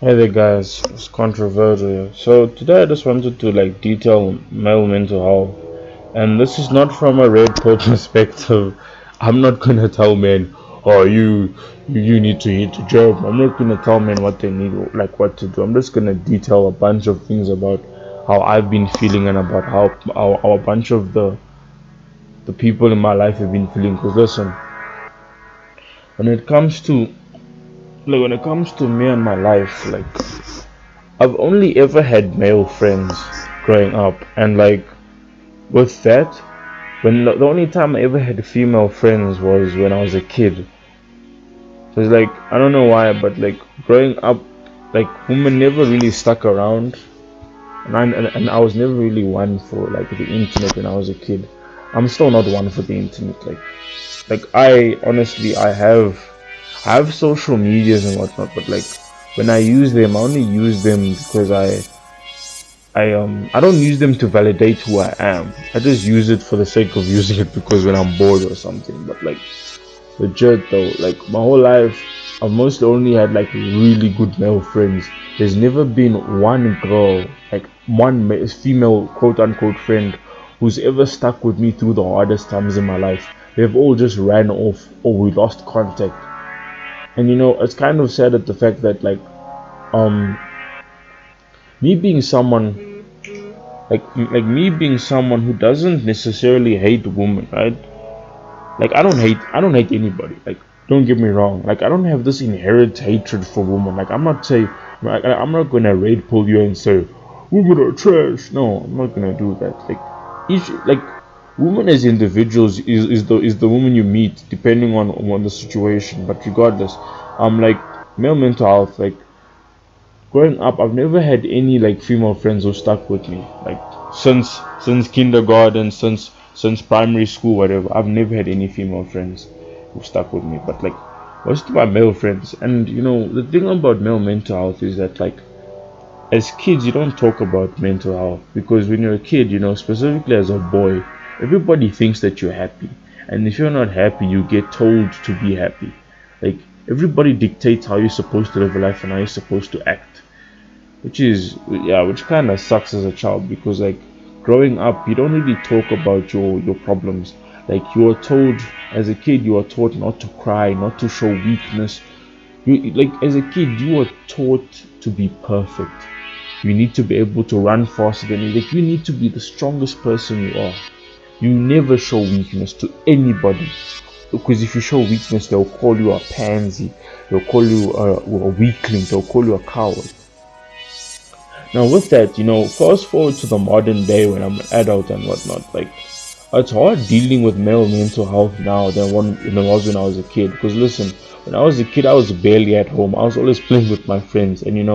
Hey there guys, it's controversial. So today I just wanted to detail male mental health, and this is not from a red pill perspective. I'm not gonna tell men, oh you need to hit the gym. I'm not gonna tell men what they need, like what to do. I'm just gonna detail a bunch of things about how I've been feeling and about how a bunch of the people in my life have been feeling. Cause listen, when it comes to when it comes to me and my life, I've only ever had male friends growing up, and with that, when the only time I ever had female friends was when I was a kid. So it's I don't know why, but growing up, women never really stuck around, and I was never really one for the internet when I was a kid. I'm still not one for the internet. I honestly I have social medias and whatnot, but when I use them, I only use them because I don't use them to validate who I am. I just use it for the sake of using it because when I'm bored or something. But legit though, my whole life I've mostly only had really good male friends. There's never been one girl, female quote unquote friend who's ever stuck with me through the hardest times in my life. They've all just ran off or we lost contact. And it's kind of sad at the fact that um me being someone me being someone who doesn't necessarily hate women, right? I don't hate anybody. Don't get me wrong. I don't have this inherent hatred for women. I'm not gonna raid pull you and say women are trash. No, I'm not gonna do that. Each women as individuals is the woman you meet depending on the situation. But regardless, male mental health. Growing up, I've never had any female friends who stuck with me. Since kindergarten, since primary school, whatever. I've never had any female friends who stuck with me. But most of my male friends, and the thing about male mental health is that as kids you don't talk about mental health because when you're a kid, specifically as a boy, everybody thinks that you're happy, and if you're not happy, you get told to be happy. Like everybody dictates how you're supposed to live your life and how you're supposed to act, which kind of sucks as a child because growing up you don't really talk about your problems. You are told as a kid, you are taught not to cry, not to show weakness. As a kid you are taught to be perfect. You need to be able to run faster than you need to be the strongest person you are. You never show weakness to anybody because if you show weakness they'll call you a pansy, they'll call you a weakling, they'll call you a coward. Now, with that, fast forward to the modern day when I'm an adult and whatnot. It's hard dealing with male mental health now than it was when I was a kid. Because listen, when I was a kid, I was barely at home. I was always playing with my friends, and when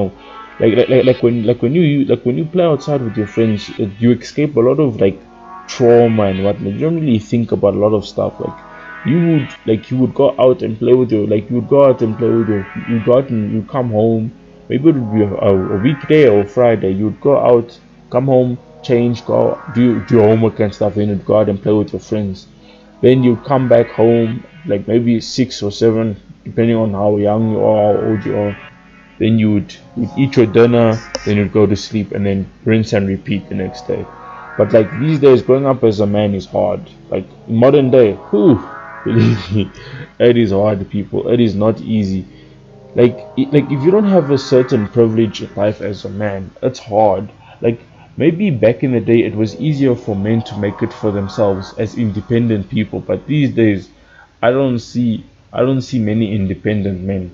you play outside with your friends, you escape a lot of trauma and whatnot. You don't really think about a lot of stuff. You would go out and play with your like you would go out and play with your you go out and you come home. Maybe it would be a weekday or a Friday. You'd go out, come home, change, go do your homework and stuff, then you'd go out and play with your friends. Then you'd come back home, maybe 6 or 7, depending on how young you are, how old you are. Then you'd eat your dinner, then you'd go to sleep, and then rinse and repeat the next day. But these days, growing up as a man is hard. In modern day, whew, believe me, it is hard, people. It is not easy. If you don't have a certain privilege in life as a man, it's hard. like Maybe back in the day it was easier for men to make it for themselves as independent people, but these days I don't see many independent men.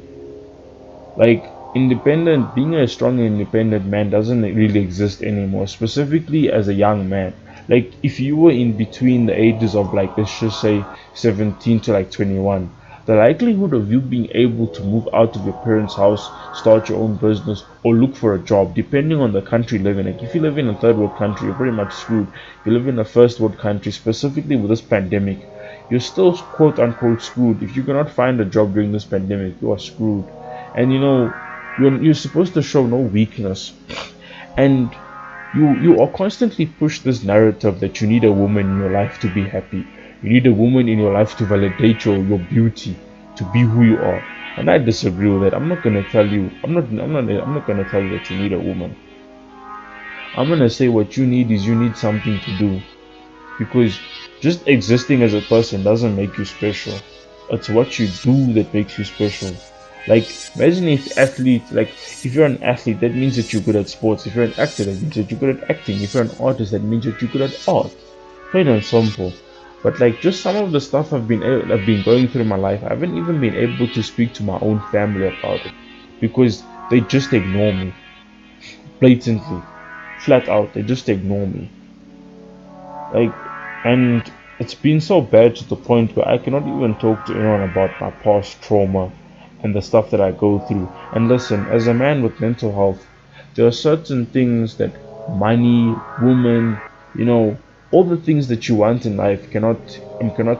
Independent Being a strong independent man doesn't really exist anymore, specifically as a young man. If you were in between the ages of let's just say 17 to 21, the likelihood of you being able to move out of your parents house, start your own business, or look for a job, depending on the country you live in. If you live in a third world country, you're pretty much screwed. If you live in a first world country, specifically with this pandemic, you're still quote unquote screwed. If you cannot find a job during this pandemic, you are screwed. And you're supposed to show no weakness, and you are constantly pushed this narrative that you need a woman in your life to be happy. You need a woman in your life to validate your beauty, to be who you are. And I disagree with that. I'm not gonna tell you. I'm not gonna tell you that you need a woman. I'm gonna say what you need is you need something to do, because just existing as a person doesn't make you special. It's what you do that makes you special. Like, imagine if if you're an athlete, that means that you're good at sports. If you're an actor, that means that you're good at acting. If you're an artist, that means that you're good at art. Plain and simple. But like, just some of the stuff I've been going through in my life, I haven't even been able to speak to my own family about it, because they just ignore me blatantly, flat out. They just ignore me. Like, and it's been so bad to the point where I cannot even talk to anyone about my past trauma and the stuff that I go through. And listen, as a man with mental health, there are certain things that money, woman, you know, all the things that you want in life cannot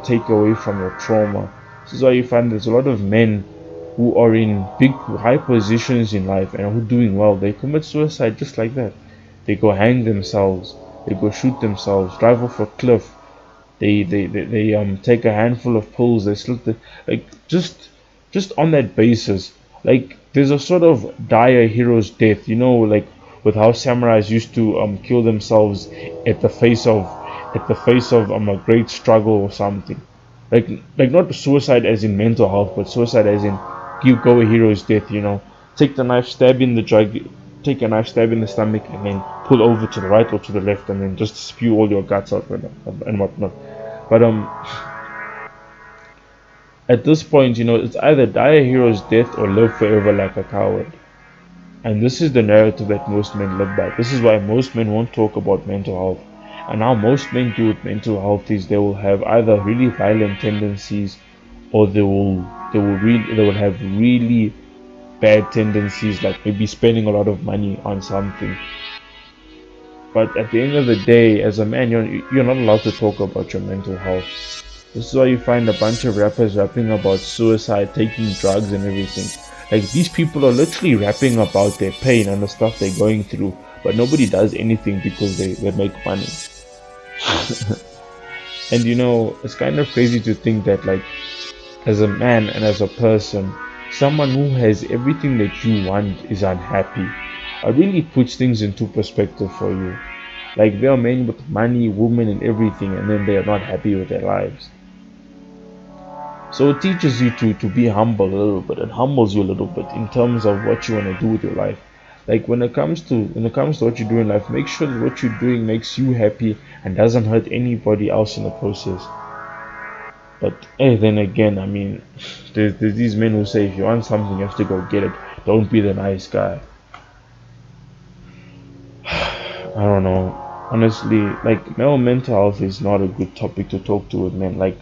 take away from your trauma. This is why you find there's a lot of men who are in big high positions in life and who are doing well. They commit suicide just like that. They go hang themselves, they go shoot themselves, drive off a cliff, they take a handful of pills, they slit the, like, just on that basis. Like, there's a sort of dire hero's death, like with how samurais used to kill themselves at the face of a great struggle or something. Like not suicide as in mental health, but suicide as in you go a hero's death. Take the knife, stab in the drug, take a knife, stab in the stomach, and then pull over to the right or to the left, and then just spew all your guts out and whatnot. But at this point, it's either die a hero's death or live forever like a coward. And this is the narrative that most men live by. This is why most men won't talk about mental health. And how most men do with mental health is they will have either really violent tendencies, or they will have really bad tendencies, like maybe spending a lot of money on something. But at the end of the day, as a man, you're not allowed to talk about your mental health. This is why you find a bunch of rappers rapping about suicide, taking drugs, and everything. Like, these people are literally rapping about their pain and the stuff they're going through, but nobody does anything because they make money. And it's kind of crazy to think that, like, as a man and as a person, someone who has everything that you want is unhappy. It really puts things into perspective for you. Like, there are men with money, women, and everything, and then they are not happy with their lives. So it teaches you to be humble a little bit. It humbles you a little bit in terms of what you want to do with your life. Like, when it comes to what you do in life, make sure that what you're doing makes you happy and doesn't hurt anybody else in the process. But then again, I mean, there's these men who say if you want something, you have to go get it. Don't be the nice guy. I don't know. Honestly, like, male mental health is not a good topic to talk to with men. Like,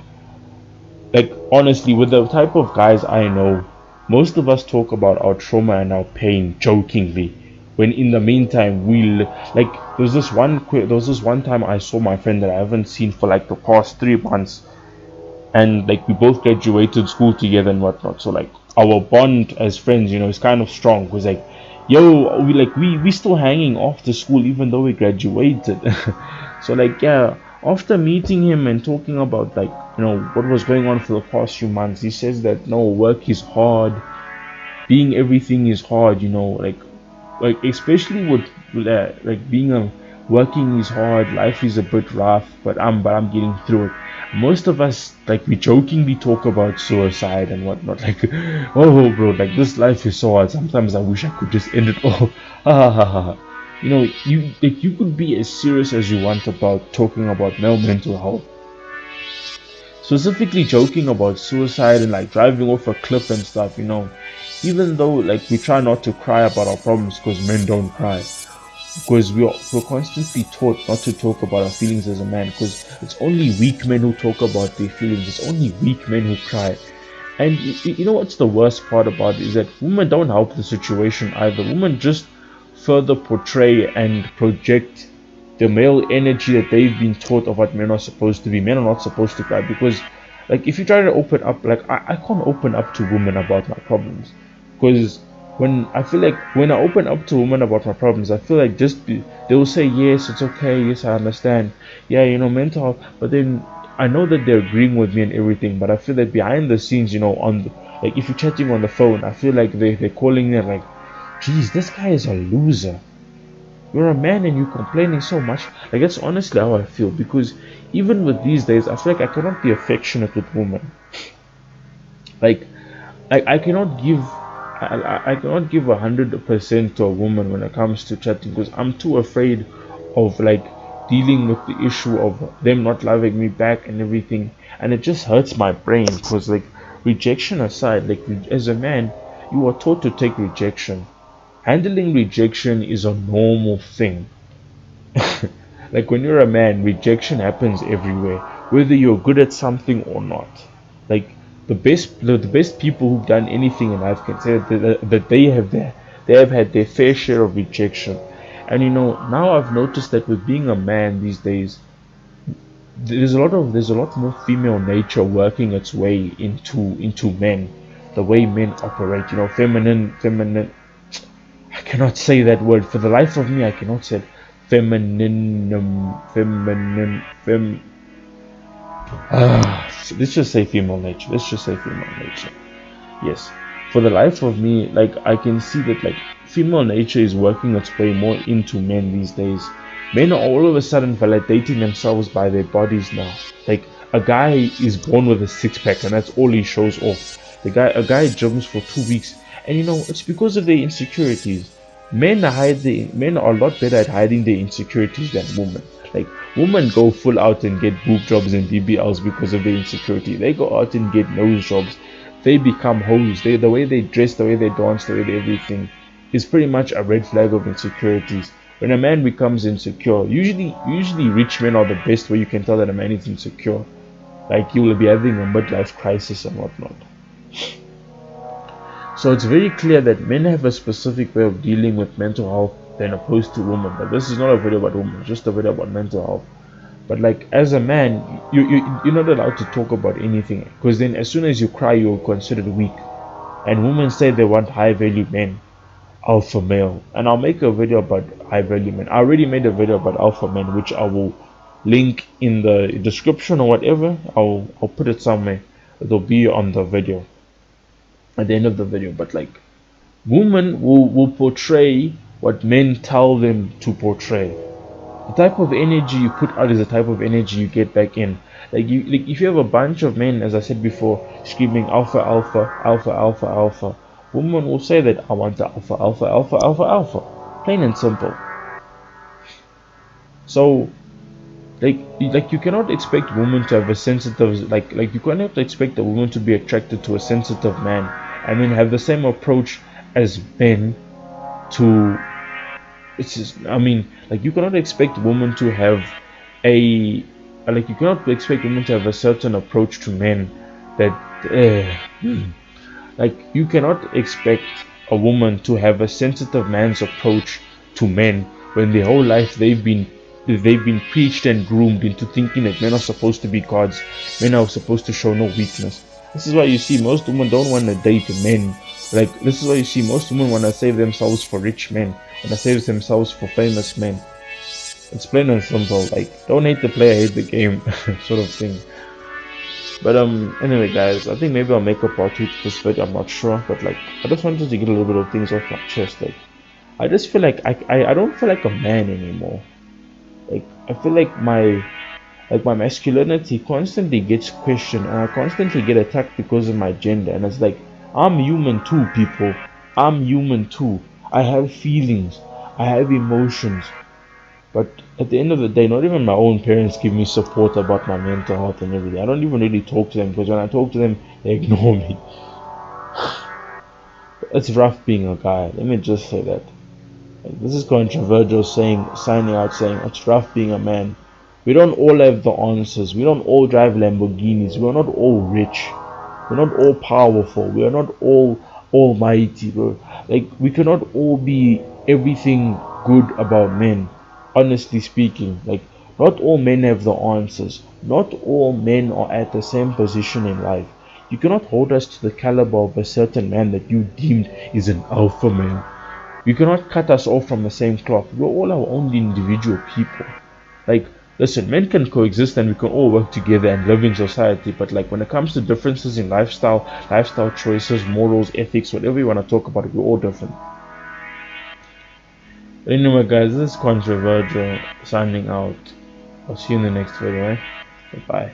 honestly, with the type of guys I know, most of us talk about our trauma and our pain jokingly, when in the meantime like, there was this one time I saw my friend that I haven't seen for like the past 3 months, and like we both graduated school together and whatnot. So like our bond as friends, is kind of strong. Because like, yo, we still hanging after school even though we graduated. So like, yeah, after meeting him and talking about, like, what was going on for the past few months, he says that no, work is hard, being everything is hard. Like especially with like being a working is hard, life is a bit rough, but I'm getting through it. Most of us, like, we jokingly talk about suicide and whatnot, like, oh bro, like, this life is so hard, sometimes I wish I could just end it all. Ha ha ha ha. You could be as serious as you want about talking about male mental health, specifically joking about suicide and like driving off a cliff and stuff. Even though, like, we try not to cry about our problems because men don't cry, because we're constantly taught not to talk about our feelings as a man, because it's only weak men who talk about their feelings, it's only weak men who cry. And you know what's the worst part about it is that women don't help the situation either. Women just further portray and project the male energy that they've been taught of what men are supposed to be. Men are not supposed to cry, because, like, if you try to open up, like, I can't open up to women about my problems, because when I open up to women about my problems, I feel like they will say yes, it's okay, yes, I understand, yeah, mental health, but then I know that they're agreeing with me and everything, but I feel that behind the scenes, on Like if you're chatting on the phone, I feel like they're calling it like, geez, this guy is a loser. You're a man and you're complaining so much. Like that's honestly how I feel, because even with these days, I feel like I cannot be affectionate with women. Like I cannot give I cannot give 100% to a woman when it comes to chatting, because I'm too afraid of like dealing with the issue of them not loving me back and everything, and it just hurts my brain. Because like, rejection aside, like as a man, you are taught to take rejection. Handling rejection is a normal thing. Like when you're a man, rejection happens everywhere, whether you're good at something or not. Like the best people who've done anything in life can say that they have had their fair share of rejection. And now I've noticed that with being a man these days, there's a lot more female nature working its way into men, the way men operate. Feminine. I cannot say that word for the life of me. I cannot say it. Feminine, let's just say female nature. Let's just say female nature. Yes. For the life of me, like I can see that like female nature is working its way more into men these days. Men are all of a sudden validating themselves by their bodies now. Like a guy is born with a six pack and that's all he shows off. A guy gyms for 2 weeks, and it's because of their insecurities. Men are a lot better at hiding their insecurities than women. Like women go full out and get boob jobs and BBLs because of their insecurity. They go out and get nose jobs. They become hoes. The way they dress, the way they dance, the way they everything is pretty much a red flag of insecurities. When a man becomes insecure, usually rich men are the best where you can tell that a man is insecure. Like you will be having a midlife crisis and whatnot. So it's very clear that men have a specific way of dealing with mental health than opposed to women. But this is not a video about women, just a video about mental health. But like as a man, you're not allowed to talk about anything, because then as soon as you cry, you're considered weak. And women say they want high value men, alpha male. And I'll make a video about high value men. I already made a video about alpha men, which I will link in the description or whatever. I'll put it somewhere. It'll be on the video at the end of the video. But like, women will portray what men tell them to portray. The type of energy you put out is the type of energy you get back in. Like if you have a bunch of men, as I said before, screaming alpha, alpha, alpha, alpha, alpha, women will say that I want the alpha, alpha, alpha, alpha, alpha, plain and simple. So like you cannot expect women to have a sensitive, like you cannot expect a woman to be attracted to a sensitive man and then have the same approach as men to. It's just, I mean, like you cannot expect women to have a like you cannot expect women to have a certain approach to men that like you cannot expect a woman to have a sensitive man's approach to men when their whole life they've been preached and groomed into thinking that men are supposed to be gods. Men are supposed to show no weakness. This is why you see most women don't want to date men. Like this is why you see most women want to save themselves for rich men, want to save themselves for famous men. It's plain and simple. Like don't hate the player, hate the game, sort of thing. But anyway, guys, I think maybe I'll make a part two to this video. I'm not sure, but like I just wanted to get a little bit of things off my chest. Like I just feel like I don't feel like a man anymore. Like I feel like my masculinity constantly gets questioned, and I constantly get attacked because of my gender. And it's like I'm human too, people. I'm human too. I have feelings. I have emotions. But at the end of the day, not even my own parents give me support about my mental health and everything. I don't even really talk to them, because when I talk to them, they ignore me. It's rough being a guy. Let me just say that. Like, this is controversial signing out saying it's rough being a man. We don't all have the answers. We don't all drive Lamborghinis. We are not all rich. We're not all powerful. We are not all almighty, bro. Like we cannot all be everything good about men. Honestly speaking, like not all men have the answers. Not all men are at the same position in life. You cannot hold us to the caliber of a certain man that you deemed is an alpha male. You cannot cut us all from the same cloth. We're all our own individual people. Like Listen, men can coexist and we can all work together and live in society, but like when it comes to differences in lifestyle choices, morals, ethics, whatever you want to talk about, we're all different. Anyway, guys, this is Controversial signing out. I'll see you in the next video. Eh? Bye.